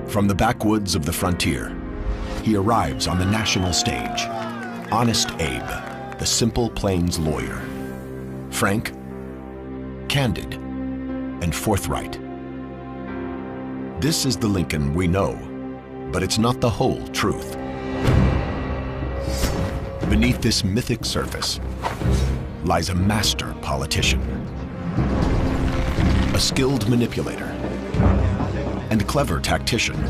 From the backwoods of the frontier, he arrives on the national stage. Honest Abe, the simple plains lawyer. Frank, candid, and forthright. This is the Lincoln we know, but it's not the whole truth. Beneath this mythic surface lies a master politician, a skilled manipulator, and clever tactician,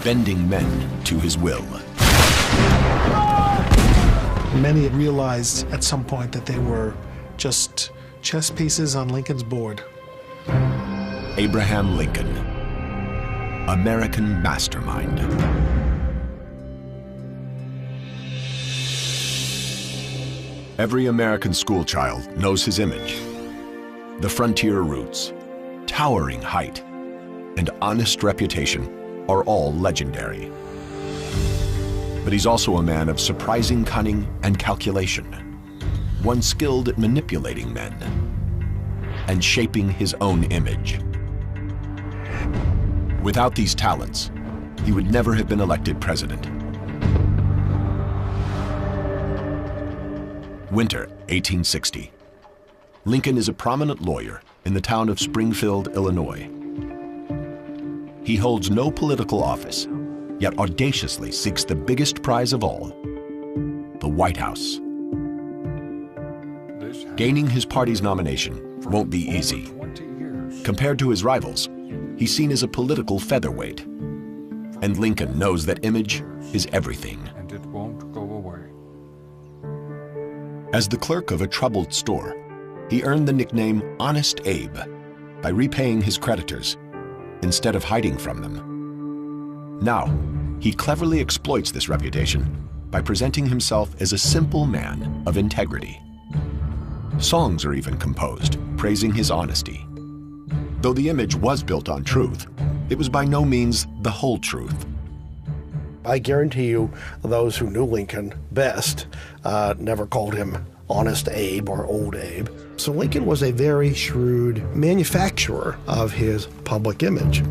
bending men to his will. Many realized at some point that they were just chess pieces on Lincoln's board. Abraham Lincoln, American mastermind. Every American schoolchild knows his image. The frontier roots, towering height, and honest reputation are all legendary. But he's also a man of surprising cunning and calculation, one skilled at manipulating men and shaping his own image. Without these talents, he would never have been elected president. Winter 1860. Lincoln is a prominent lawyer in the town of Springfield, Illinois. He holds no political office, yet audaciously seeks the biggest prize of all, the White House. Gaining his party's nomination won't be easy. Compared to his rivals, he's seen as a political featherweight. And Lincoln knows that image is everything. And it won't go away. As the clerk of a troubled store, he earned the nickname Honest Abe by repaying his creditors instead of hiding from them. Now, he cleverly exploits this reputation by presenting himself as a simple man of integrity. Songs are even composed, praising his honesty. Though the image was built on truth, it was by no means the whole truth. I guarantee you, those who knew Lincoln best never called him Honest Abe or Old Abe. So Lincoln was a very shrewd manufacturer of his public image.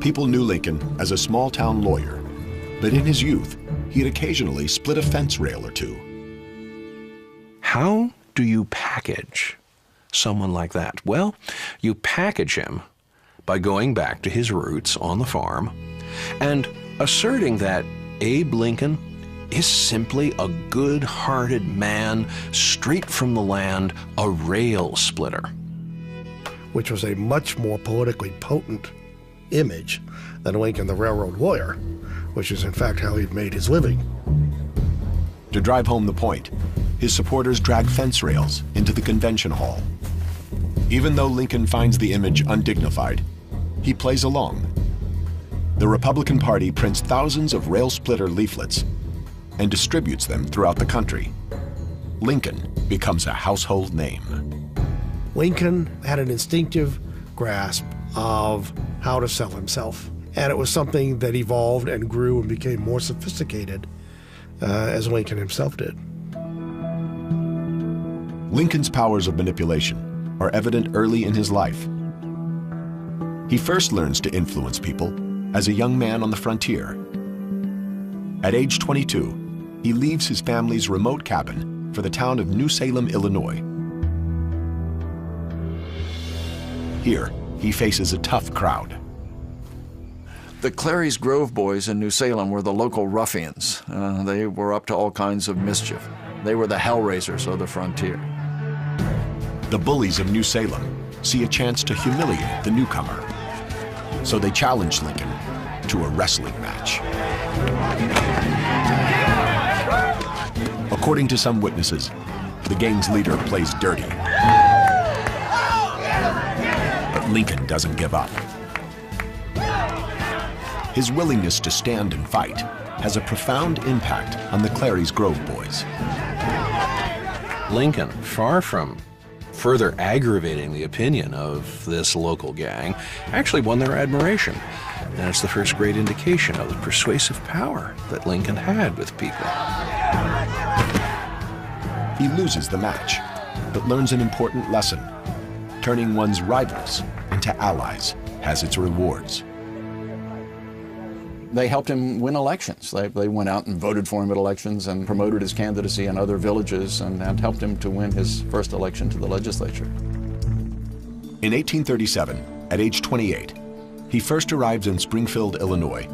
People knew Lincoln as a small-town lawyer, but in his youth, he'd occasionally split a fence rail or two. How do you package someone like that? Well, you package him by going back to his roots on the farm and asserting that Abe Lincoln is simply a good-hearted man straight from the land, a rail splitter. Which was a much more politically potent image than Lincoln the railroad lawyer, which is in fact how he'd made his living. To drive home the point, his supporters drag fence rails into the convention hall. Even though Lincoln finds the image undignified, he plays along. The Republican Party prints thousands of rail splitter leaflets and distributes them throughout the country. Lincoln becomes a household name. Lincoln had an instinctive grasp of how to sell himself, and it was something that evolved and grew and became more sophisticated as Lincoln himself did. Lincoln's powers of manipulation are evident early in his life. He first learns to influence people as a young man on the frontier. At age 22, he leaves his family's remote cabin for the town of New Salem, Illinois. Here, he faces a tough crowd. The Clary's Grove boys in New Salem were the local ruffians. They were up to all kinds of mischief. They were the hellraisers of the frontier. The bullies of New Salem see a chance to humiliate the newcomer. So they challenge Lincoln to a wrestling match. According to some witnesses, the gang's leader plays dirty. But Lincoln doesn't give up. His willingness to stand and fight has a profound impact on the Clary's Grove Boys. Lincoln, far from further aggravating the opinion of this local gang, actually won their admiration. And it's the first great indication of the persuasive power that Lincoln had with people. He loses the match, but learns an important lesson. Turning one's rivals into allies has its rewards. They helped him win elections. They went out and voted for him at elections and promoted his candidacy in other villages and helped him to win his first election to the legislature. In 1837, at age 28, he first arrives in Springfield, Illinois,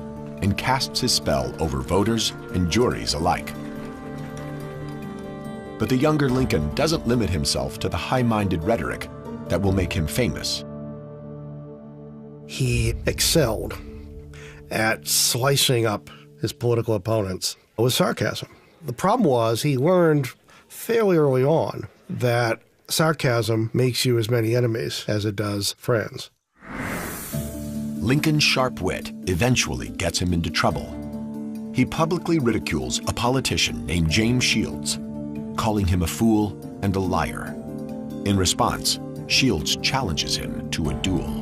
and casts his spell over voters and juries alike. But the younger Lincoln doesn't limit himself to the high-minded rhetoric that will make him famous. He excelled at slicing up his political opponents with sarcasm. The problem was he learned fairly early on that sarcasm makes you as many enemies as it does friends. Lincoln's sharp wit eventually gets him into trouble. He publicly ridicules a politician named James Shields, calling him a fool and a liar. In response, Shields challenges him to a duel.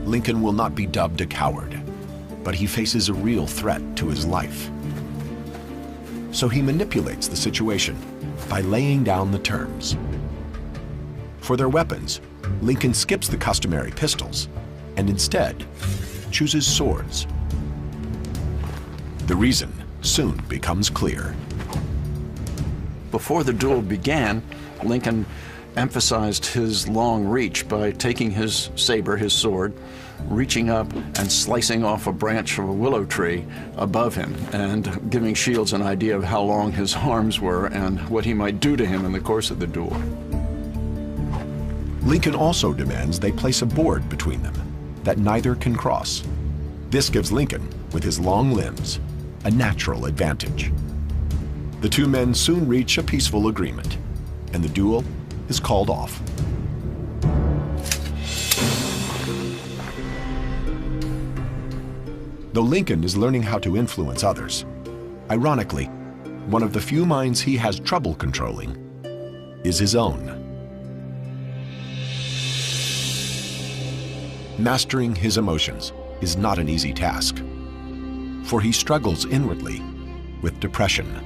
Lincoln will not be dubbed a coward, but he faces a real threat to his life. So he manipulates the situation by laying down the terms. For their weapons, Lincoln skips the customary pistols and instead chooses swords. The reason soon becomes clear. Before the duel began, Lincoln emphasized his long reach by taking his saber, his sword, reaching up and slicing off a branch of a willow tree above him and giving Shields an idea of how long his arms were and what he might do to him in the course of the duel. Lincoln also demands they place a board between them that neither can cross. This gives Lincoln, with his long limbs, a natural advantage. The two men soon reach a peaceful agreement, and the duel is called off. Though Lincoln is learning how to influence others, ironically, one of the few minds he has trouble controlling is his own. Mastering his emotions is not an easy task, for he struggles inwardly with depression.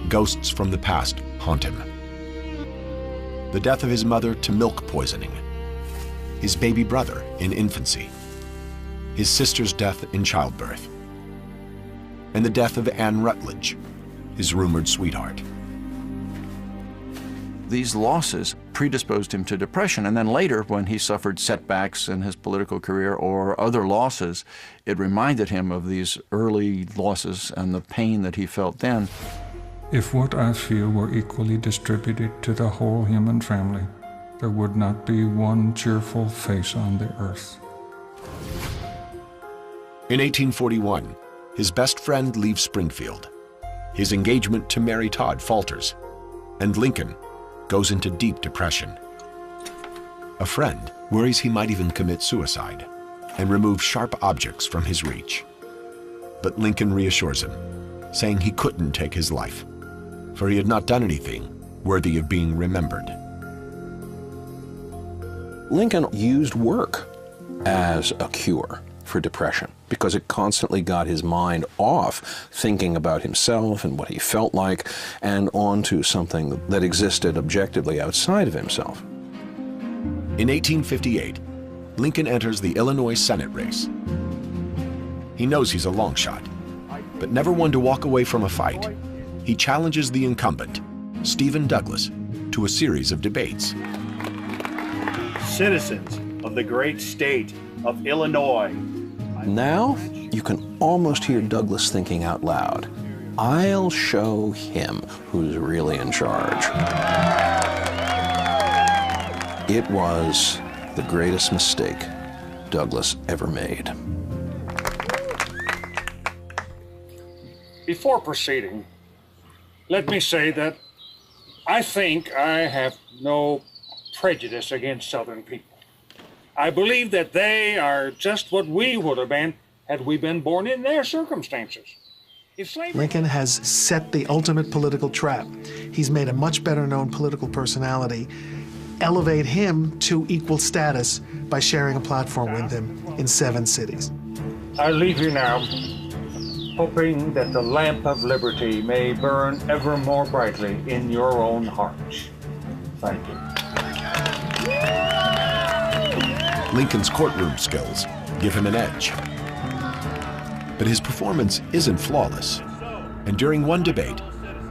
Ghosts from the past haunt him. The death of his mother to milk poisoning, his baby brother in infancy, his sister's death in childbirth, and the death of Anne Rutledge, his rumored sweetheart. These losses predisposed him to depression, and then later, when he suffered setbacks in his political career or other losses, it reminded him of these early losses and the pain that he felt then. If what I feel were equally distributed to the whole human family, there would not be one cheerful face on the earth. In 1841, his best friend leaves Springfield. His engagement to Mary Todd falters, and Lincoln goes into deep depression. A friend worries he might even commit suicide and remove sharp objects from his reach. But Lincoln reassures him, saying he couldn't take his life, for he had not done anything worthy of being remembered. Lincoln used work as a cure for depression because it constantly got his mind off thinking about himself and what he felt like and onto something that existed objectively outside of himself. In 1858, Lincoln enters the Illinois Senate race. He knows he's a long shot, but never one to walk away from a fight. He challenges the incumbent, Stephen Douglas, to a series of debates. Citizens of the great state of Illinois. Now, you can almost hear Douglas thinking out loud, "I'll show him who's really in charge." It was the greatest mistake Douglas ever made. Before proceeding, let me say that I think I have no prejudice against Southern people. I believe that they are just what we would have been had we been born in their circumstances. If slavery... Lincoln has set the ultimate political trap. He's made a much better known political personality elevate him to equal status by sharing a platform with him in 7 cities. I leave you now, hoping that the lamp of liberty may burn ever more brightly in your own hearts. Thank you. Lincoln's courtroom skills give him an edge. But his performance isn't flawless, and during one debate,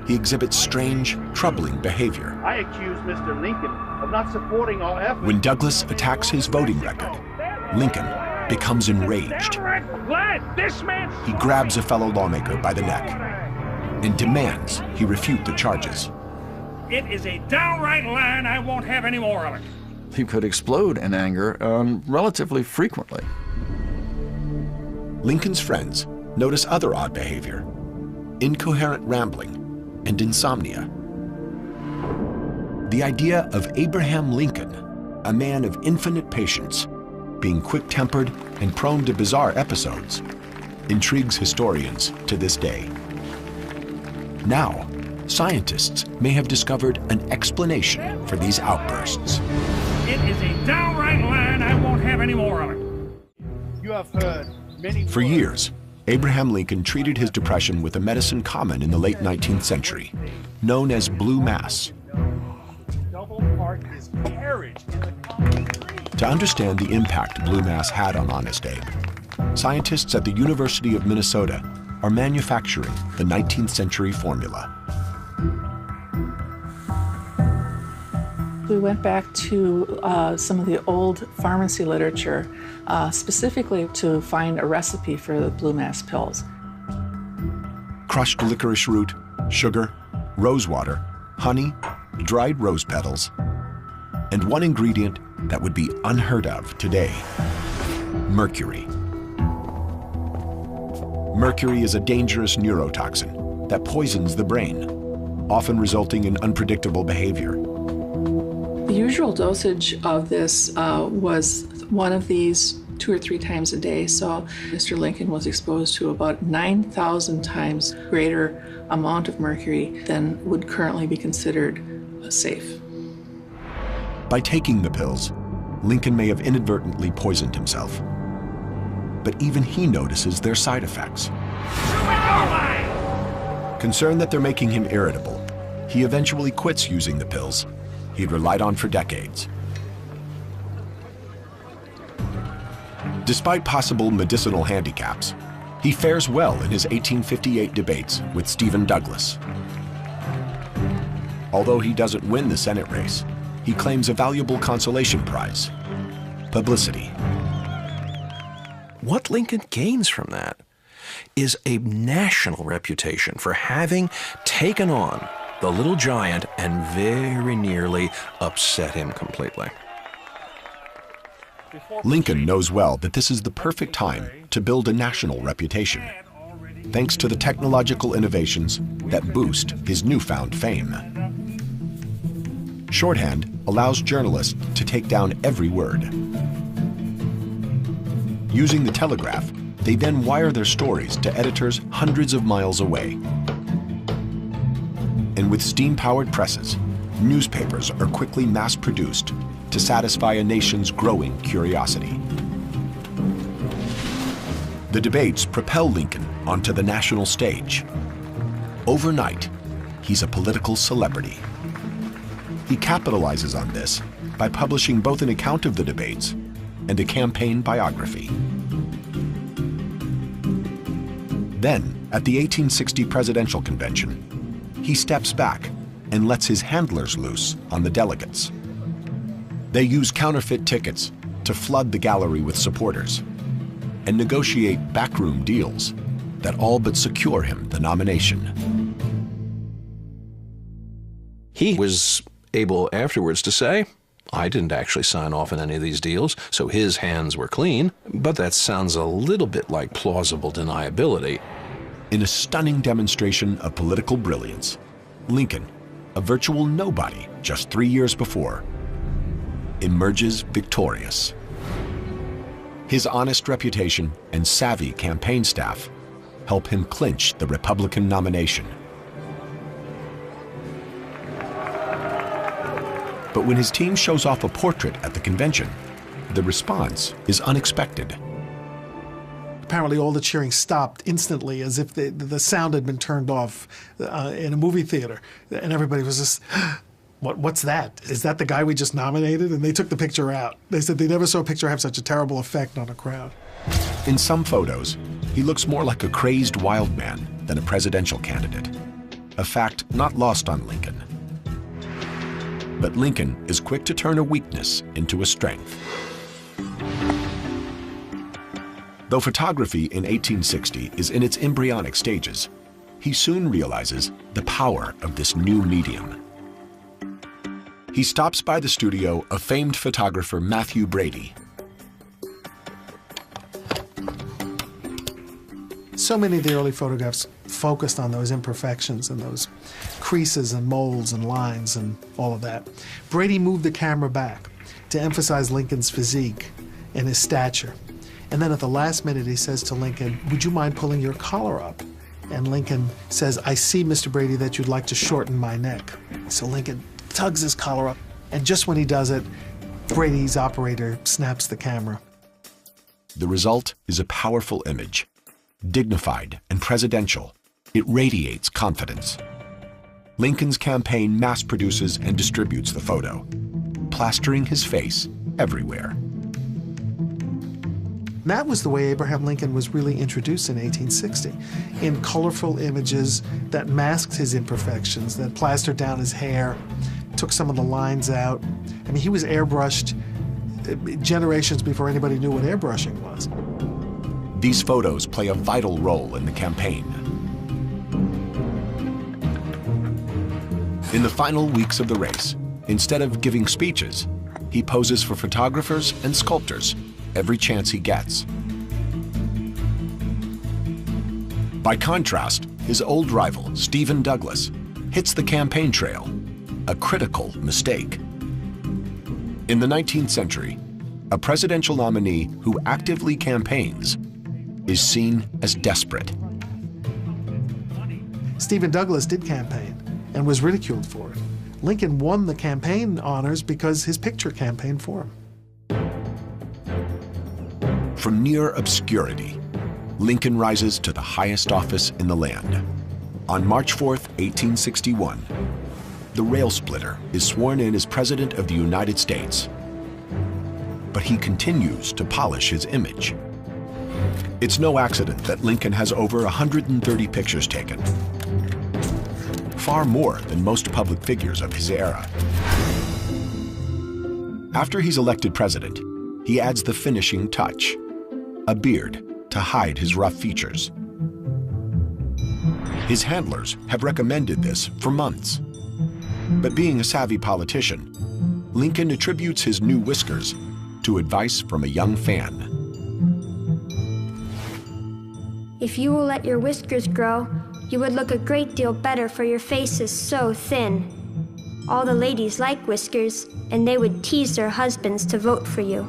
he exhibits strange, troubling behavior. I accuse Mr. Lincoln of not supporting our efforts. When Douglas attacks his voting record, Lincoln becomes enraged. He grabs a fellow lawmaker by the neck and demands he refute the charges. It is a downright lie, and I won't have any more of it. He could explode in anger relatively frequently. Lincoln's friends notice other odd behavior: incoherent rambling and insomnia. The idea of Abraham Lincoln, a man of infinite patience, being quick-tempered and prone to bizarre episodes, intrigues historians to this day. Now, scientists may have discovered an explanation for these outbursts. It is a downright lie, and I won't have any more of it. You have heard many For years, Abraham Lincoln treated his depression with a medicine common in the late 19th century, known as blue mass. To understand the impact blue mass had on Honest Abe, scientists at the University of Minnesota are manufacturing the 19th century formula. We went back to some of the old pharmacy literature, specifically to find a recipe for the blue mass pills. Crushed licorice root, sugar, rose water, honey, dried rose petals, and one ingredient that would be unheard of today: mercury. Mercury is a dangerous neurotoxin that poisons the brain, often resulting in unpredictable behavior. The usual dosage of this was one of these 2 or 3 times a day, so Mr. Lincoln was exposed to about 9,000 times greater amount of mercury than would currently be considered safe. By taking the pills, Lincoln may have inadvertently poisoned himself. But even he notices their side effects. Concerned that they're making him irritable, he eventually quits using the pills he'd relied on for decades. Despite possible medicinal handicaps, he fares well in his 1858 debates with Stephen Douglas. Although he doesn't win the Senate race, he claims a valuable consolation prize: publicity. What Lincoln gains from that is a national reputation for having taken on the little giant and very nearly upset him completely. Lincoln knows well that this is the perfect time to build a national reputation, thanks to the technological innovations that boost his newfound fame. Shorthand allows journalists to take down every word. Using the telegraph, they then wire their stories to editors hundreds of miles away. And with steam-powered presses, newspapers are quickly mass-produced to satisfy a nation's growing curiosity. The debates propel Lincoln onto the national stage. Overnight, he's a political celebrity. He capitalizes on this by publishing both an account of the debates and a campaign biography. Then, at the 1860 presidential convention, he steps back and lets his handlers loose on the delegates. They use counterfeit tickets to flood the gallery with supporters and negotiate backroom deals that all but secure him the nomination. He was able afterwards to say, I didn't actually sign off on any of these deals, so his hands were clean, but that sounds a little bit like plausible deniability. In a stunning demonstration of political brilliance, Lincoln, a virtual nobody just 3 years before, emerges victorious. His honest reputation and savvy campaign staff help him clinch the Republican nomination. But when his team shows off a portrait at the convention, the response is unexpected. Apparently all the cheering stopped instantly as if the sound had been turned off in a movie theater. And everybody was just, what's that? Is that the guy we just nominated? And they took the picture out. They said they never saw a picture have such a terrible effect on a crowd. In some photos, he looks more like a crazed wild man than a presidential candidate, a fact not lost on Lincoln. But Lincoln is quick to turn a weakness into a strength. Though photography in 1860 is in its embryonic stages, he soon realizes the power of this new medium. He stops by the studio of famed photographer Matthew Brady. So many of the early photographs focused on those imperfections and those creases and molds and lines and all of that. Brady moved the camera back to emphasize Lincoln's physique and his stature. And then at the last minute, he says to Lincoln, "Would you mind pulling your collar up?" And Lincoln says, "I see, Mr. Brady, that you'd like to shorten my neck." So Lincoln tugs his collar up, and just when he does it, Brady's operator snaps the camera. The result is a powerful image. Dignified and presidential, it radiates confidence. Lincoln's campaign mass produces and distributes the photo, plastering his face everywhere. That was the way Abraham Lincoln was really introduced in 1860, in colorful images that masked his imperfections, that plastered down his hair, took some of the lines out. I mean, he was airbrushed generations before anybody knew what airbrushing was. These photos play a vital role in the campaign. In the final weeks of the race, instead of giving speeches, he poses for photographers and sculptors every chance he gets. By contrast, his old rival, Stephen Douglas, hits the campaign trail, a critical mistake. In the 19th century, a presidential nominee who actively campaigns is seen as desperate. Stephen Douglas did campaign and was ridiculed for it. Lincoln won the campaign honors because his picture campaigned for him. From near obscurity, Lincoln rises to the highest office in the land. On March 4th, 1861, the rail splitter is sworn in as President of the United States. But he continues to polish his image. It's no accident that Lincoln has over 130 pictures taken, far more than most public figures of his era. After he's elected president, he adds the finishing touch, a beard to hide his rough features. His handlers have recommended this for months. But being a savvy politician, Lincoln attributes his new whiskers to advice from a young fan. If you will let your whiskers grow, you would look a great deal better, for your face is so thin. All the ladies like whiskers, and they would tease their husbands to vote for you.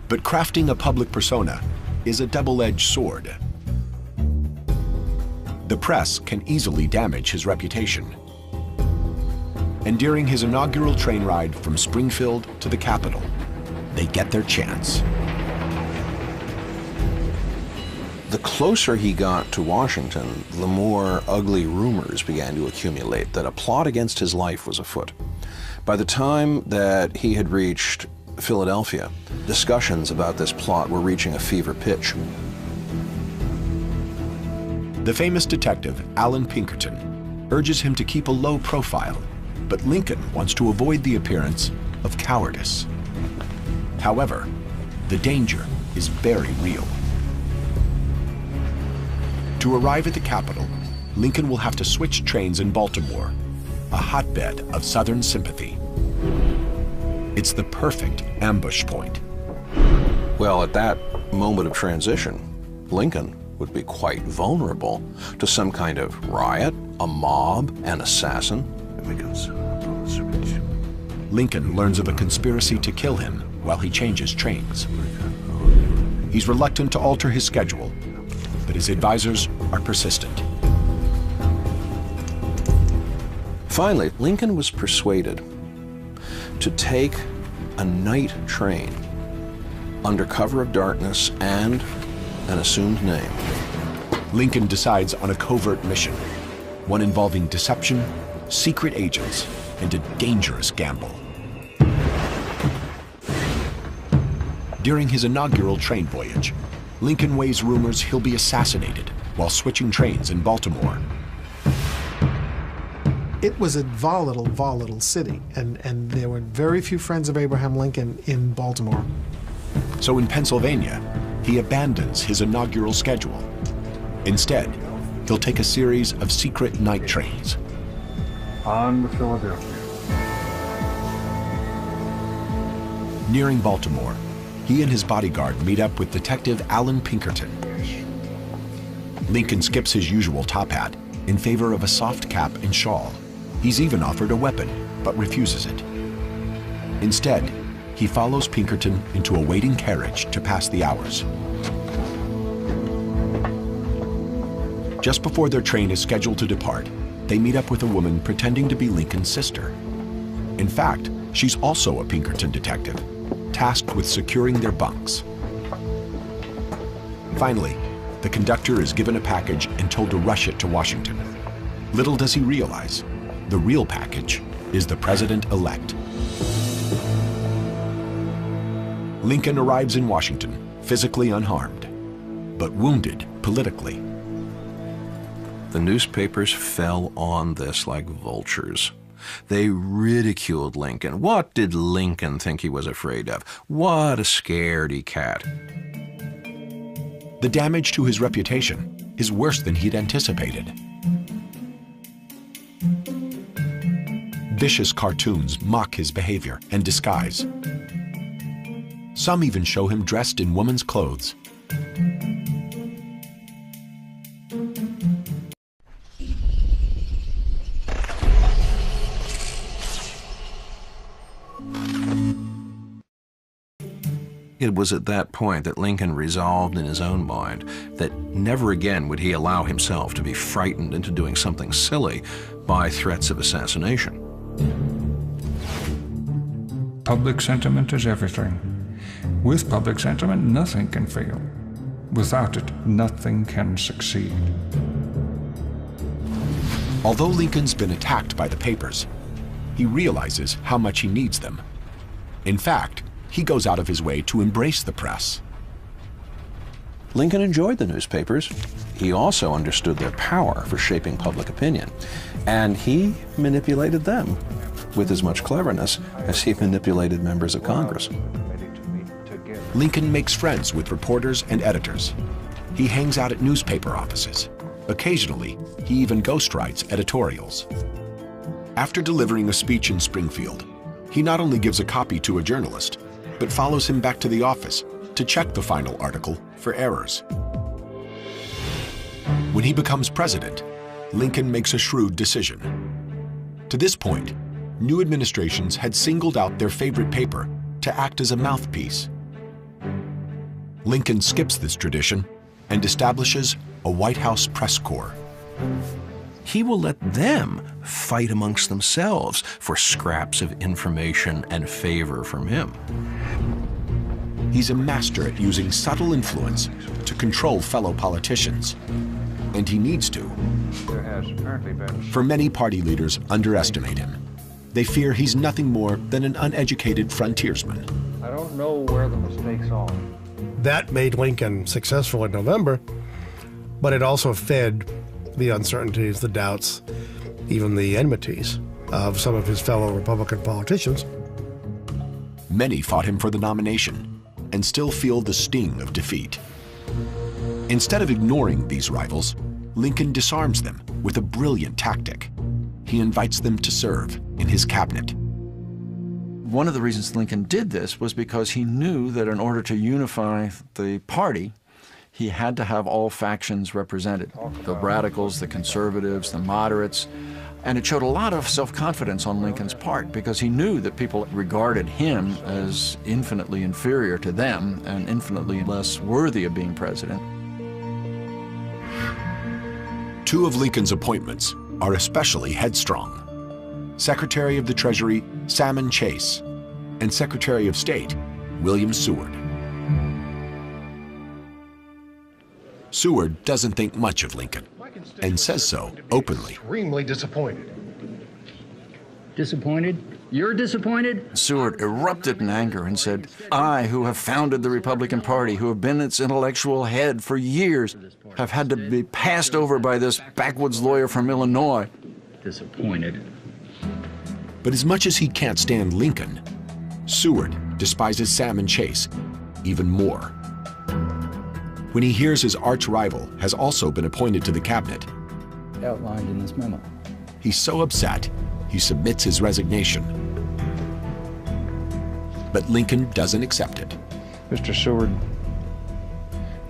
But crafting a public persona is a double-edged sword. The press can easily damage his reputation. And during his inaugural train ride from Springfield to the Capitol, they get their chance. The closer he got to Washington, the more ugly rumors began to accumulate that a plot against his life was afoot. By the time that he had reached Philadelphia, discussions about this plot were reaching a fever pitch. The famous detective, Allan Pinkerton, urges him to keep a low profile, but Lincoln wants to avoid the appearance of cowardice. However, the danger is very real. To arrive at the Capitol, Lincoln will have to switch trains in Baltimore, a hotbed of Southern sympathy. It's the perfect ambush point. Well, at that moment of transition, Lincoln would be quite vulnerable to some kind of riot, a mob, an assassin. Lincoln learns of a conspiracy to kill him while he changes trains. He's reluctant to alter his schedule, but his advisors are persistent. Finally, Lincoln was persuaded to take a night train under cover of darkness and an assumed name. Lincoln decides on a covert mission, one involving deception, secret agents, and a dangerous gamble. During his inaugural train voyage, Lincoln weighs rumors he'll be assassinated while switching trains in Baltimore. It was a volatile city, and there were very few friends of Abraham Lincoln in Baltimore. So in Pennsylvania, he abandons his inaugural schedule. Instead, he'll take a series of secret night trains. On to Philadelphia. Nearing Baltimore, he and his bodyguard meet up with Detective Allan Pinkerton. Lincoln skips his usual top hat in favor of a soft cap and shawl. He's even offered a weapon, but refuses it. Instead, he follows Pinkerton into a waiting carriage to pass the hours. Just before their train is scheduled to depart, they meet up with a woman pretending to be Lincoln's sister. In fact, she's also a Pinkerton detective, tasked with securing their bunks. Finally, the conductor is given a package and told to rush it to Washington. Little does he realize, the real package is the president-elect. Lincoln arrives in Washington, physically unharmed, but wounded politically. The newspapers fell on this like vultures. They ridiculed Lincoln. What did Lincoln think he was afraid of? What a scaredy cat. The damage to his reputation is worse than he'd anticipated. Vicious cartoons mock his behavior and disguise. Some even show him dressed in woman's clothes. It was at that point that Lincoln resolved in his own mind that never again would he allow himself to be frightened into doing something silly by threats of assassination. Public sentiment is everything. With public sentiment, nothing can fail. Without it, nothing can succeed. Although Lincoln's been attacked by the papers, he realizes how much he needs them. In fact, he goes out of his way to embrace the press. Lincoln enjoyed the newspapers. He also understood their power for shaping public opinion, and he manipulated them with as much cleverness as he manipulated members of Congress. Lincoln makes friends with reporters and editors. He hangs out at newspaper offices. Occasionally, he even ghostwrites editorials. After delivering a speech in Springfield, he not only gives a copy to a journalist, but follows him back to the office to check the final article for errors. When he becomes president, Lincoln makes a shrewd decision. To this point, new administrations had singled out their favorite paper to act as a mouthpiece. Lincoln skips this tradition and establishes a White House press corps. He will let them fight amongst themselves for scraps of information and favor from him. He's a master at using subtle influence to control fellow politicians. And he needs to. For many party leaders underestimate him. They fear he's nothing more than an uneducated frontiersman. I don't know where the mistakes are. That made Lincoln successful in November, but it also fed the uncertainties, the doubts, even the enmities of some of his fellow Republican politicians. Many fought him for the nomination and still feel the sting of defeat. Instead of ignoring these rivals, Lincoln disarms them with a brilliant tactic. He invites them to serve in his cabinet. One of the reasons Lincoln did this was because he knew that in order to unify the party, he had to have all factions represented. The radicals, the conservatives, the moderates, And it showed a lot of self-confidence on Lincoln's part because he knew that people regarded him as infinitely inferior to them and infinitely less worthy of being president. Two of Lincoln's appointments are especially headstrong. Secretary of the Treasury Salmon Chase and Secretary of State William Seward. Seward doesn't think much of Lincoln and says so openly. Extremely disappointed. Disappointed? You're disappointed? Seward erupted in anger and said, I, who have founded the Republican Party, who have been its intellectual head for years, have had to be passed over by this backwoods lawyer from Illinois. Disappointed. But as much as he can't stand Lincoln, Seward despises Salmon Chase even more. When he hears his arch rival has also been appointed to the cabinet, Outlined in this memo. he's so upset, he submits his resignation. But Lincoln doesn't accept it. Mr. Seward,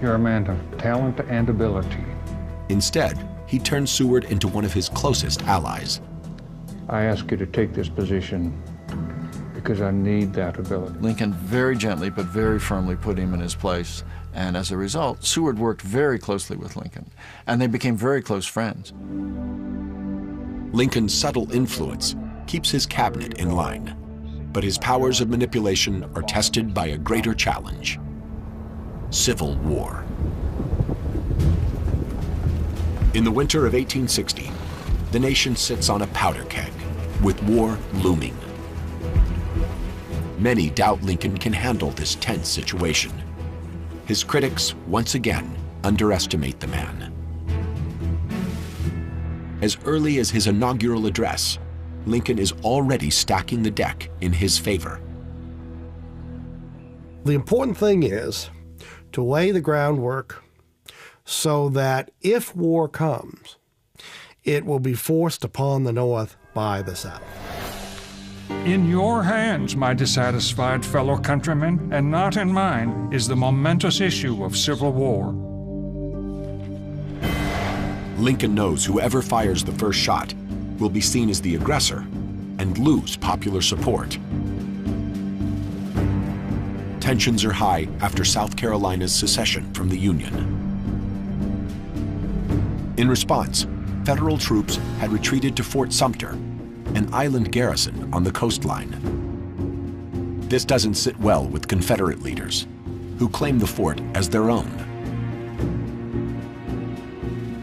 you're a man of talent and ability. Instead, he turns Seward into one of his closest allies. I ask you to take this position because I need that ability. Lincoln very gently but very firmly put him in his place. And as a result, Seward worked very closely with Lincoln, and they became very close friends. Lincoln's subtle influence keeps his cabinet in line, but his powers of manipulation are tested by a greater challenge: civil war. In the winter of 1860, the nation sits on a powder keg, with war looming. Many doubt Lincoln can handle this tense situation. His critics, once again, underestimate the man. As early as his inaugural address, Lincoln is already stacking the deck in his favor. The important thing is to lay the groundwork so that if war comes, it will be forced upon the North by the South. In your hands, my dissatisfied fellow countrymen, and not in mine, is the momentous issue of civil war. Lincoln knows whoever fires the first shot will be seen as the aggressor and lose popular support. Tensions are high after South Carolina's secession from the Union. In response, federal troops had retreated to Fort Sumter, an island garrison on the coastline. This doesn't sit well with Confederate leaders, who claim the fort as their own.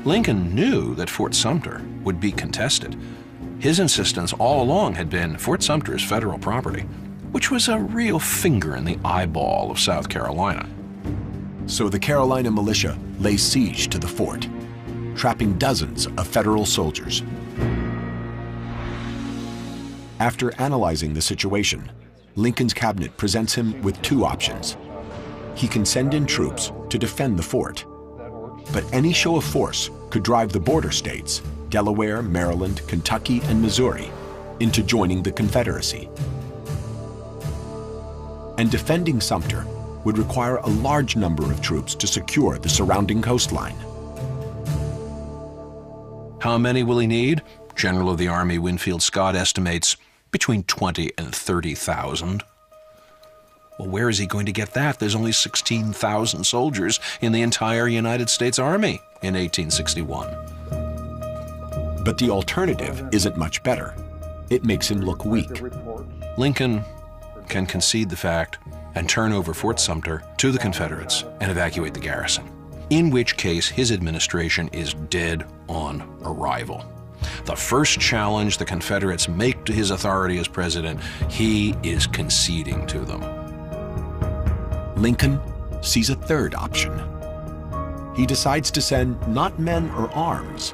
Lincoln knew that Fort Sumter would be contested. His insistence all along had been Fort Sumter is federal property, which was a real finger in the eyeball of South Carolina. So the Carolina militia lay siege to the fort, trapping dozens of federal soldiers. After analyzing the situation, Lincoln's cabinet presents him with two options. He can send in troops to defend the fort, but any show of force could drive the border states, Delaware, Maryland, Kentucky, and Missouri, into joining the Confederacy. And defending Sumter would require a large number of troops to secure the surrounding coastline. How many will he need? General of the Army Winfield Scott estimates between 20 and 30,000. Well, where is he going to get that? There's only 16,000 soldiers in the entire United States Army in 1861. But the alternative isn't much better. It makes him look weak. Lincoln can concede the fact and turn over Fort Sumter to the Confederates and evacuate the garrison, in which case his administration is dead on arrival. The first challenge the Confederates make to his authority as president, he is conceding to them. Lincoln sees a third option. He decides to send not men or arms,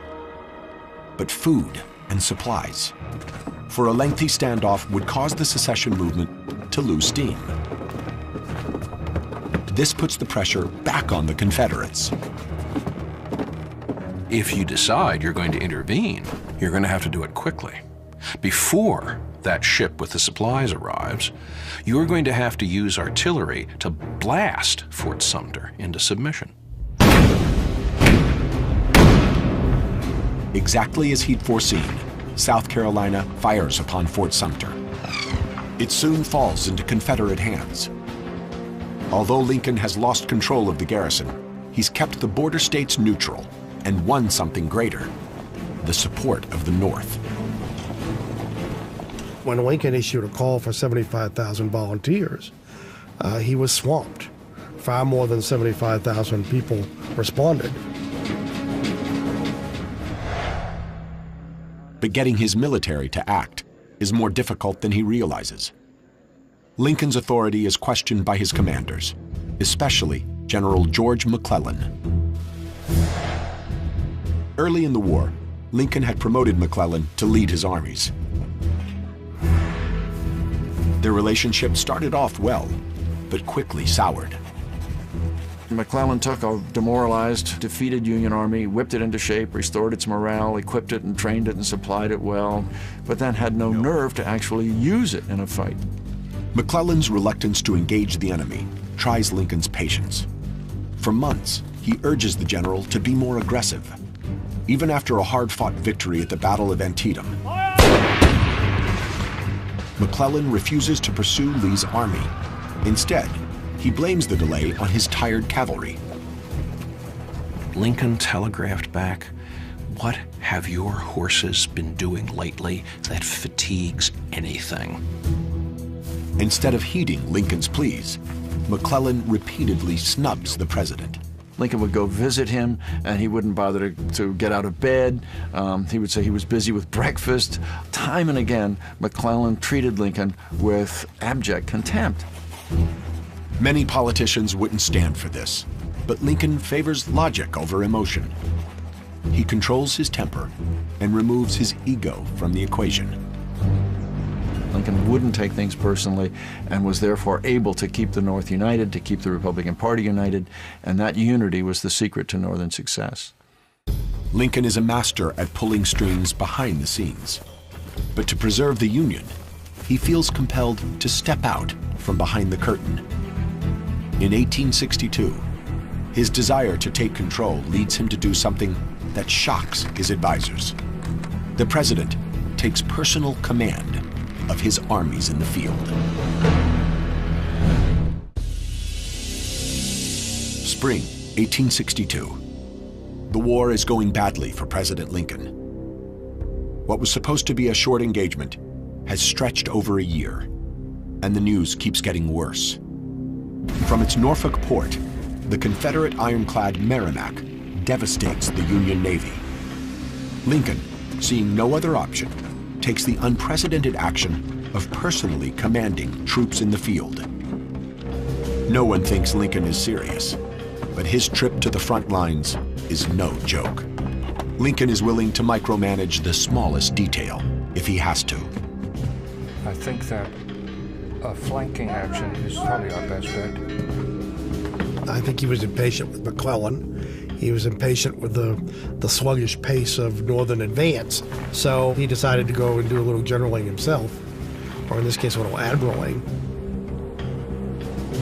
but food and supplies. For a lengthy standoff would cause the secession movement to lose steam. This puts the pressure back on the Confederates. If you decide you're going to intervene, you're going to have to do it quickly. Before that ship with the supplies arrives, you're going to have to use artillery to blast Fort Sumter into submission. Exactly as he'd foreseen, South Carolina fires upon Fort Sumter. It soon falls into Confederate hands. Although Lincoln has lost control of the garrison, he's kept the border states neutral and won something greater: the support of the North. When Lincoln issued a call for 75,000 volunteers, he was swamped. Far more than 75,000 people responded. But getting his military to act is more difficult than he realizes. Lincoln's authority is questioned by his commanders, especially General George McClellan. Early in the war, Lincoln had promoted McClellan to lead his armies. Their relationship started off well, but quickly soured. McClellan took a demoralized, defeated Union army, whipped it into shape, restored its morale, equipped it and trained it and supplied it well, but then had no nerve to actually use it in a fight. McClellan's reluctance to engage the enemy tries Lincoln's patience. For months, he urges the general to be more aggressive. Even after a hard-fought victory at the Battle of Antietam, McClellan refuses to pursue Lee's army. Instead, he blames the delay on his tired cavalry. Lincoln telegraphed back, "What have your horses been doing lately that fatigues anything?" Instead of heeding Lincoln's pleas, McClellan repeatedly snubs the president. Lincoln would go visit him, and he wouldn't bother to get out of bed. He would say he was busy with breakfast. Time and again, McClellan treated Lincoln with abject contempt. Many politicians wouldn't stand for this, but Lincoln favors logic over emotion. He controls his temper and removes his ego from the equation. Lincoln wouldn't take things personally and was therefore able to keep the North united, to keep the Republican Party united, and that unity was the secret to Northern success. Lincoln is a master at pulling strings behind the scenes. But to preserve the Union, he feels compelled to step out from behind the curtain. In 1862, his desire to take control leads him to do something that shocks his advisors. The president takes personal command of his armies in the field. Spring 1862. The war is going badly for President Lincoln. What was supposed to be a short engagement has stretched over a year, and the news keeps getting worse. From its Norfolk port, the Confederate ironclad Merrimack devastates the Union Navy. Lincoln, seeing no other option, takes the unprecedented action of personally commanding troops in the field. No one thinks Lincoln is serious, but his trip to the front lines is no joke. Lincoln is willing to micromanage the smallest detail if he has to. I think that a flanking action is probably our best bet. I think he was impatient with McClellan. He was impatient with the sluggish pace of Northern advance. So he decided to go and do a little generaling himself, or in this case, a little admiraling.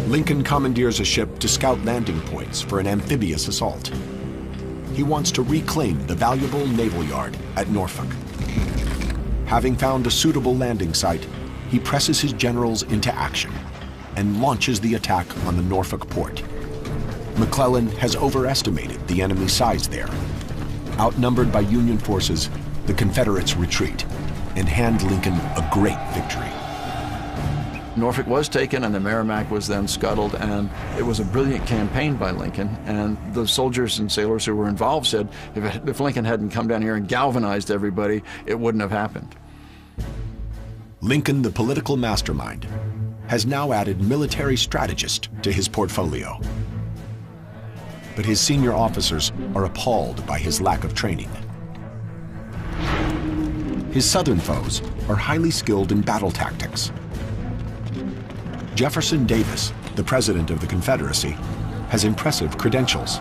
Lincoln commandeers a ship to scout landing points for an amphibious assault. He wants to reclaim the valuable naval yard at Norfolk. Having found a suitable landing site, he presses his generals into action and launches the attack on the Norfolk port. McClellan has overestimated the enemy's size there. Outnumbered by Union forces, the Confederates retreat and hand Lincoln a great victory. Norfolk was taken and the Merrimack was then scuttled, and it was a brilliant campaign by Lincoln, and the soldiers and sailors who were involved said if Lincoln hadn't come down here and galvanized everybody, it wouldn't have happened. Lincoln, the political mastermind, has now added military strategist to his portfolio. But his senior officers are appalled by his lack of training. His Southern foes are highly skilled in battle tactics. Jefferson Davis, the president of the Confederacy, has impressive credentials.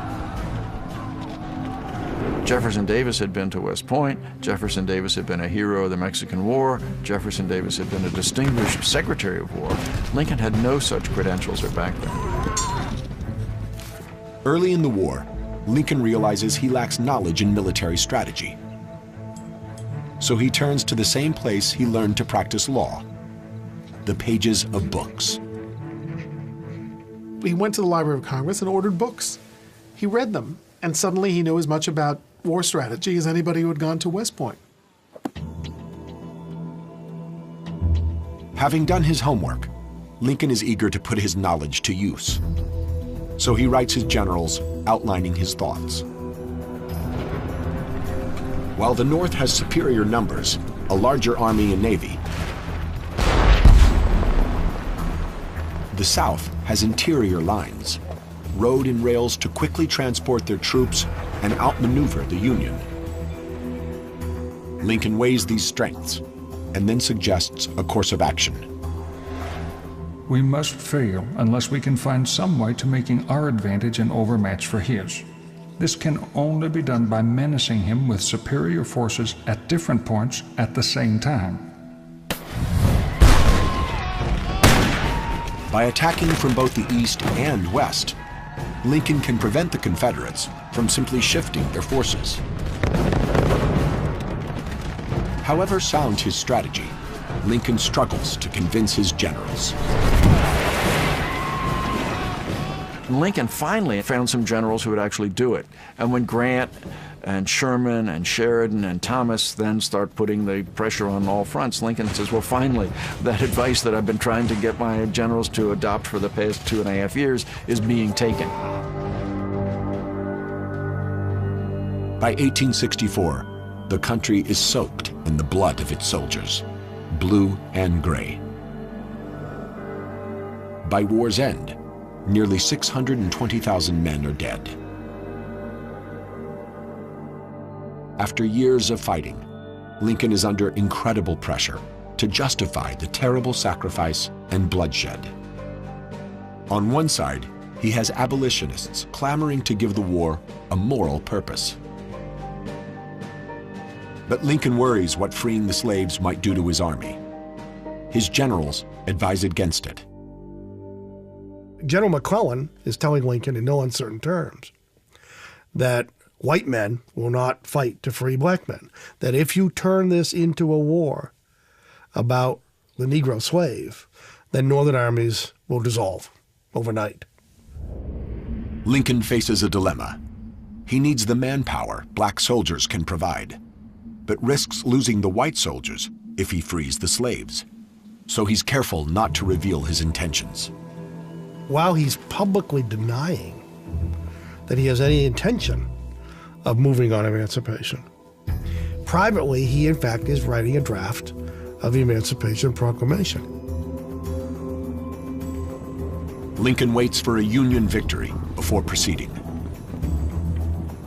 Jefferson Davis had been to West Point. Jefferson Davis had been a hero of the Mexican War. Jefferson Davis had been a distinguished Secretary of War. Lincoln had no such credentials or background. Early in the war, Lincoln realizes he lacks knowledge in military strategy. So he turns to the same place he learned to practice law, the pages of books. He went to the Library of Congress and ordered books. He read them, and suddenly he knew as much about war strategy as anybody who had gone to West Point. Having done his homework, Lincoln is eager to put his knowledge to use. So he writes his generals outlining his thoughts. While the North has superior numbers, a larger army and navy, the South has interior lines, road and rails to quickly transport their troops and outmaneuver the Union. Lincoln weighs these strengths and then suggests a course of action. We must fail unless we can find some way to making our advantage an overmatch for his. This can only be done by menacing him with superior forces at different points at the same time. By attacking from both the east and west, Lincoln can prevent the Confederates from simply shifting their forces. However sound his strategy, Lincoln struggles to convince his generals. Lincoln finally found some generals who would actually do it. And when Grant and Sherman and Sheridan and Thomas then start putting the pressure on all fronts, Lincoln says, well, finally, that advice that I've been trying to get my generals to adopt for the past 2.5 years is being taken. By 1864, the country is soaked in the blood of its soldiers, blue and gray. By war's end, nearly 620,000 men are dead. After years of fighting, Lincoln is under incredible pressure to justify the terrible sacrifice and bloodshed. On one side, he has abolitionists clamoring to give the war a moral purpose. But Lincoln worries what freeing the slaves might do to his army. His generals advise against it. General McClellan is telling Lincoln in no uncertain terms that white men will not fight to free black men, that if you turn this into a war about the Negro slave, then Northern armies will dissolve overnight. Lincoln faces a dilemma. He needs the manpower black soldiers can provide, but risks losing the white soldiers if he frees the slaves. So he's careful not to reveal his intentions. While he's publicly denying that he has any intention of moving on emancipation, privately he in fact is writing a draft of the Emancipation Proclamation. Lincoln waits for a Union victory before proceeding.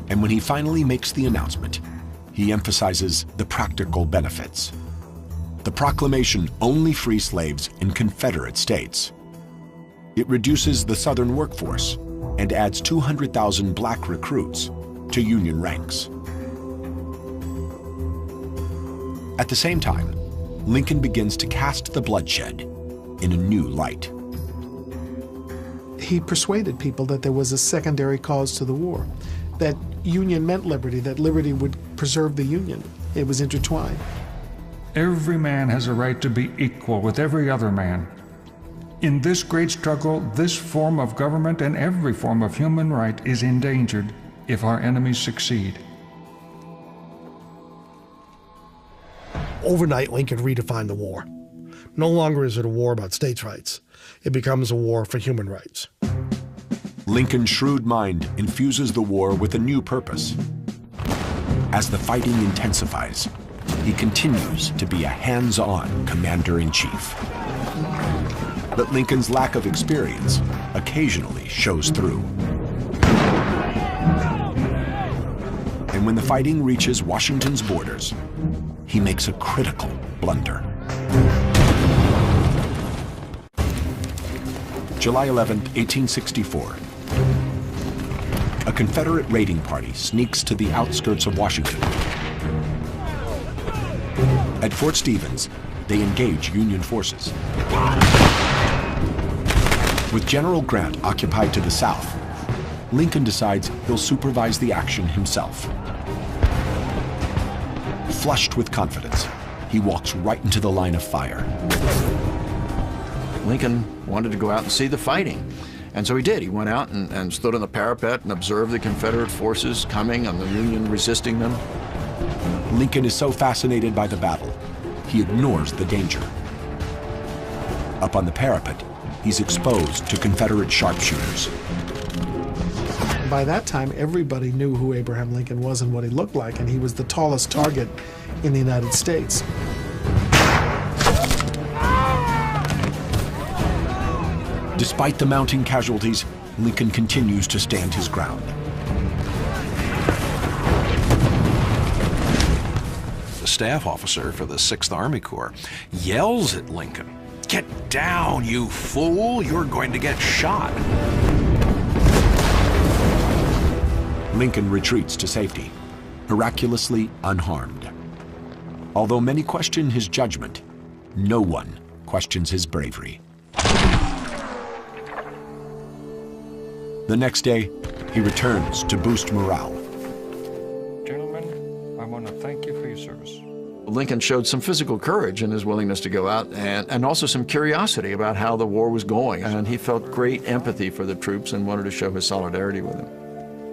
And when he finally makes the announcement, he emphasizes the practical benefits. The proclamation only frees slaves in Confederate states. It reduces the Southern workforce and adds 200,000 black recruits to Union ranks. At the same time, Lincoln begins to cast the bloodshed in a new light. He persuaded people that there was a secondary cause to the war, that Union meant liberty, that liberty would preserve the Union. It was intertwined. Every man has a right to be equal with every other man. In this great struggle, this form of government and every form of human right is endangered if our enemies succeed. Overnight, Lincoln redefined the war. No longer is it a war about states' rights. It becomes a war for human rights. Lincoln's shrewd mind infuses the war with a new purpose. As the fighting intensifies, he continues to be a hands-on commander-in-chief. But Lincoln's lack of experience occasionally shows through. And when the fighting reaches Washington's borders, he makes a critical blunder. July 11, 1864. A Confederate raiding party sneaks to the outskirts of Washington. At Fort Stevens, they engage Union forces. With General Grant occupied to the south, Lincoln decides he'll supervise the action himself. Flushed with confidence, he walks right into the line of fire. Lincoln wanted to go out and see the fighting. And so he did. He went out and stood on the parapet and observed the Confederate forces coming and the Union resisting them. Lincoln is so fascinated by the battle, he ignores the danger. Up on the parapet, he's exposed to Confederate sharpshooters. By that time, everybody knew who Abraham Lincoln was and what he looked like, and he was the tallest target in the United States. Despite the mounting casualties, Lincoln continues to stand his ground. The staff officer for the 6th Army Corps yells at Lincoln, "Get down, you fool! You're going to get shot." Lincoln retreats to safety, miraculously unharmed. Although many question his judgment, no one questions his bravery. The next day, he returns to boost morale. Gentlemen, I want to thank you for your service. Lincoln showed some physical courage in his willingness to go out and also some curiosity about how the war was going. And he felt great empathy for the troops and wanted to show his solidarity with them.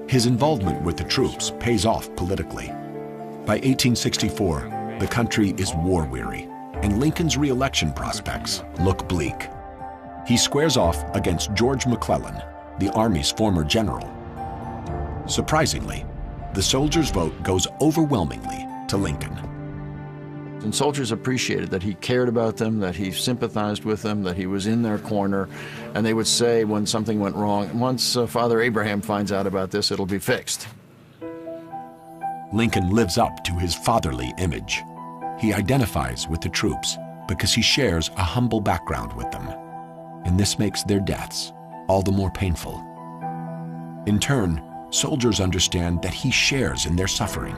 His involvement with the troops pays off politically. By 1864, the country is war-weary, and Lincoln's re-election prospects look bleak. He squares off against George McClellan, the Army's former general. Surprisingly, the soldiers' vote goes overwhelmingly to Lincoln. And soldiers appreciated that he cared about them, that he sympathized with them, that he was in their corner. And they would say when something went wrong, once Father Abraham finds out about this, it'll be fixed. Lincoln lives up to his fatherly image. He identifies with the troops because he shares a humble background with them. And this makes their deaths all the more painful. In turn, soldiers understand that he shares in their suffering.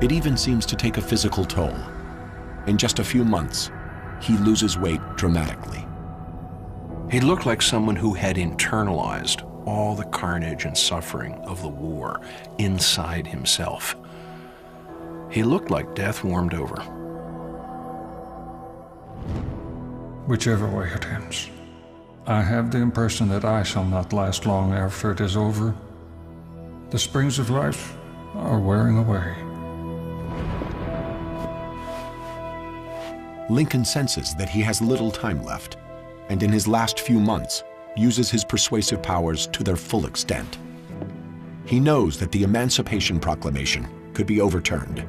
It even seems to take a physical toll. In just a few months, he loses weight dramatically. He looked like someone who had internalized all the carnage and suffering of the war inside himself. He looked like death warmed over. Whichever way it ends, I have the impression that I shall not last long after it is over. The springs of life are wearing away. Lincoln senses that he has little time left, and in his last few months, uses his persuasive powers to their full extent. He knows that the Emancipation Proclamation could be overturned,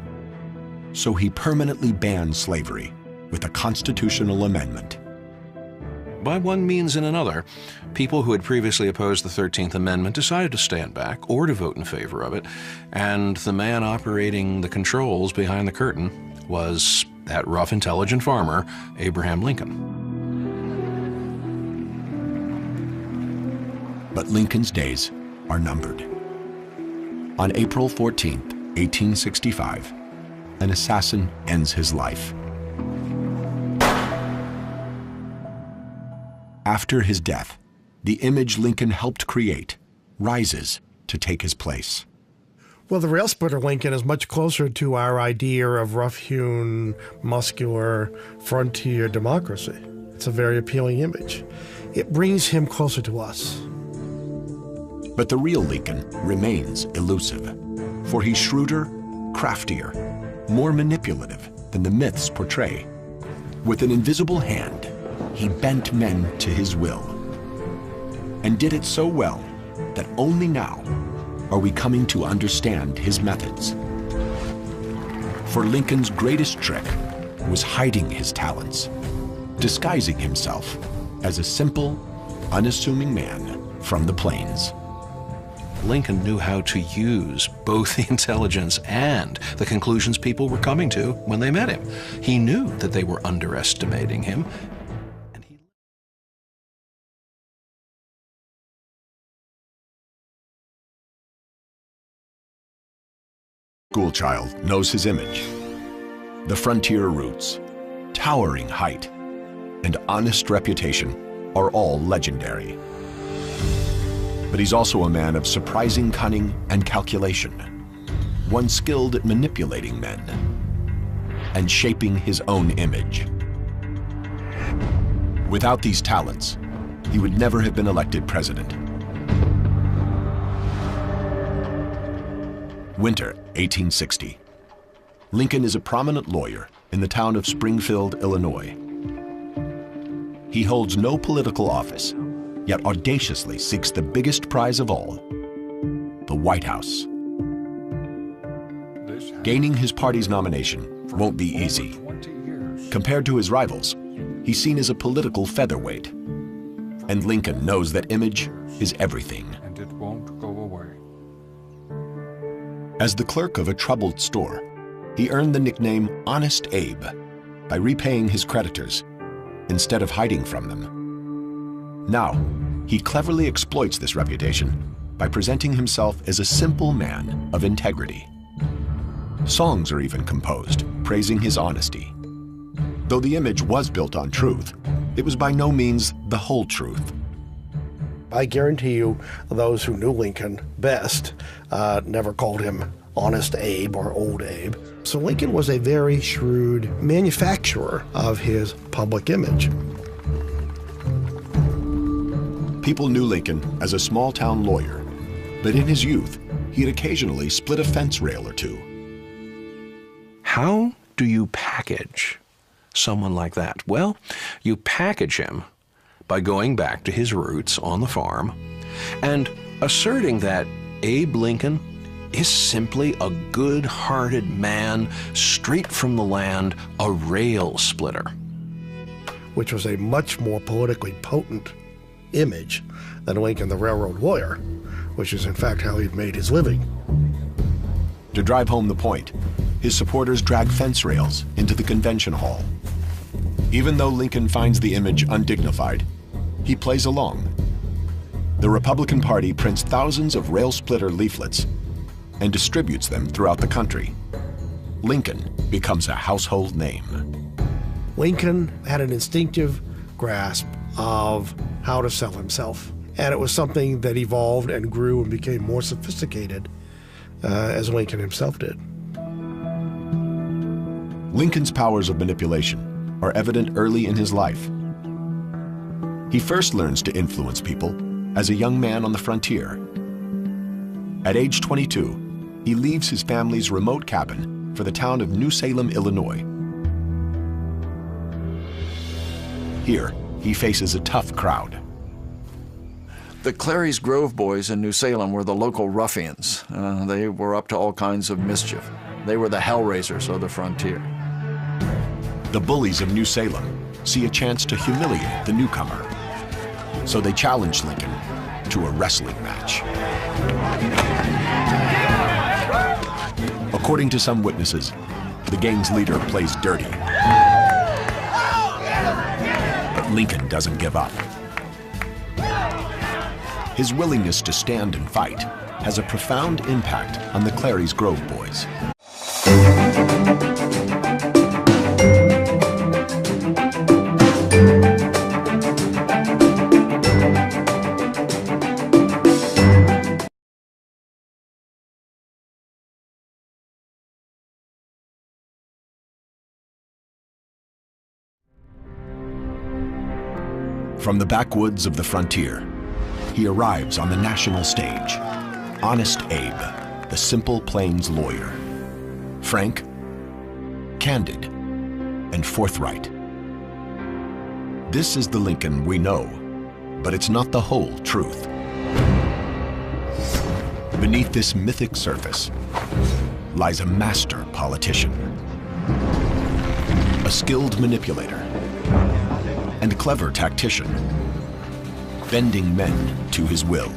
so he permanently bans slavery with a constitutional amendment. By one means and another, people who had previously opposed the 13th Amendment decided to stand back or to vote in favor of it, and the man operating the controls behind the curtain was that rough, intelligent farmer, Abraham Lincoln. But Lincoln's days are numbered. On April 14th, 1865, an assassin ends his life. After his death, the image Lincoln helped create rises to take his place. Well, the rail splitter Lincoln is much closer to our idea of rough-hewn, muscular, frontier democracy. It's a very appealing image. It brings him closer to us. But the real Lincoln remains elusive, for he's shrewder, craftier, more manipulative than the myths portray. With an invisible hand, he bent men to his will, and did it so well that only now are we coming to understand his methods. For Lincoln's greatest trick was hiding his talents, disguising himself as a simple, unassuming man from the plains. Lincoln knew how to use both the intelligence and the conclusions people were coming to when they met him. He knew that they were underestimating him. Schoolchild knows his image. The frontier roots, towering height, and honest reputation are all legendary. But he's also a man of surprising cunning and calculation, one skilled at manipulating men, and shaping his own image. Without these talents, he would never have been elected president. Winter, 1860. Lincoln is a prominent lawyer in the town of Springfield, Illinois. He holds no political office, yet audaciously seeks the biggest prize of all, the White House. Gaining his party's nomination won't be easy. Compared to his rivals, he's seen as a political featherweight. And Lincoln knows that image is everything. And it won't go away. As the clerk of a troubled store, he earned the nickname Honest Abe by repaying his creditors instead of hiding from them. Now, he cleverly exploits this reputation by presenting himself as a simple man of integrity. Songs are even composed praising his honesty. Though the image was built on truth, it was by no means the whole truth. I guarantee you, those who knew Lincoln best never called him Honest Abe or Old Abe. So Lincoln was a very shrewd manufacturer of his public image. People knew Lincoln as a small-town lawyer, but in his youth, he'd occasionally split a fence rail or two. How do you package someone like that? Well, you package him by going back to his roots on the farm and asserting that Abe Lincoln is simply a good-hearted man straight from the land, a rail splitter. Which was a much more politically potent image than Lincoln the railroad lawyer, which is in fact how he'd made his living. To drive home the point, his supporters drag fence rails into the convention hall. Even though Lincoln finds the image undignified, he plays along. The Republican Party prints thousands of rail splitter leaflets and distributes them throughout the country. Lincoln becomes a household name. Lincoln had an instinctive grasp of how to sell himself, and it was something that evolved and grew and became more sophisticated as Lincoln himself did. Lincoln's powers of manipulation are evident early in his life. He first learns to influence people as a young man on the frontier. At age 22, he leaves his family's remote cabin for the town of New Salem, Illinois. Here, he faces a tough crowd. The Clary's Grove boys in New Salem were the local ruffians. They were up to all kinds of mischief. They were the hellraisers of the frontier. The bullies of New Salem see a chance to humiliate the newcomer. So they challenge Lincoln to a wrestling match. According to some witnesses, the gang's leader plays dirty. But Lincoln doesn't give up. His willingness to stand and fight has a profound impact on the Clary's Grove boys. From the backwoods of the frontier, he arrives on the national stage. Honest Abe, the simple plains lawyer. Frank, candid, and forthright. This is the Lincoln we know, but it's not the whole truth. Beneath this mythic surface lies a master politician, a skilled manipulator, and a clever tactician, bending men to his will.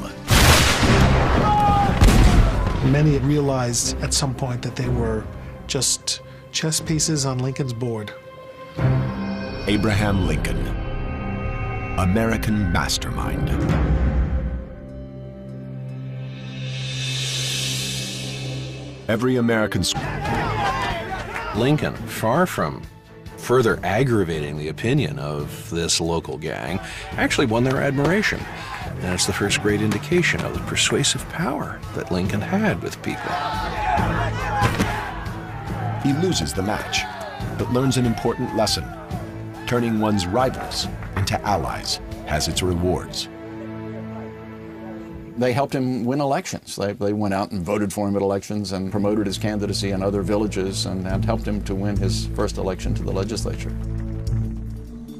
Many had realized at some point that they were just chess pieces on Lincoln's board. Abraham Lincoln, American mastermind. Every American Lincoln, far from further aggravating the opinion of this local gang, actually won their admiration. And it's the first great indication of the persuasive power that Lincoln had with people. He loses the match, but learns an important lesson. Turning one's rivals into allies has its rewards. They helped him win elections. They went out and voted for him at elections and promoted his candidacy in other villages and helped him to win his first election to the legislature.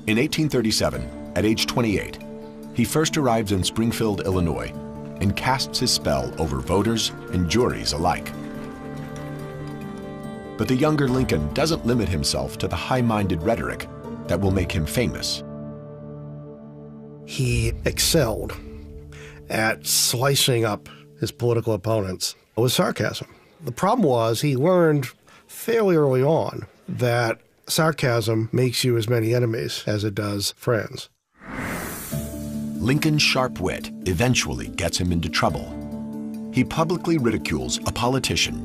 In 1837, at age 28, he first arrives in Springfield, Illinois, and casts his spell over voters and juries alike. But the younger Lincoln doesn't limit himself to the high-minded rhetoric that will make him famous. He excelled at slicing up his political opponents with sarcasm. The problem was he learned fairly early on that sarcasm makes you as many enemies as it does friends. Lincoln's sharp wit eventually gets him into trouble. He publicly ridicules a politician named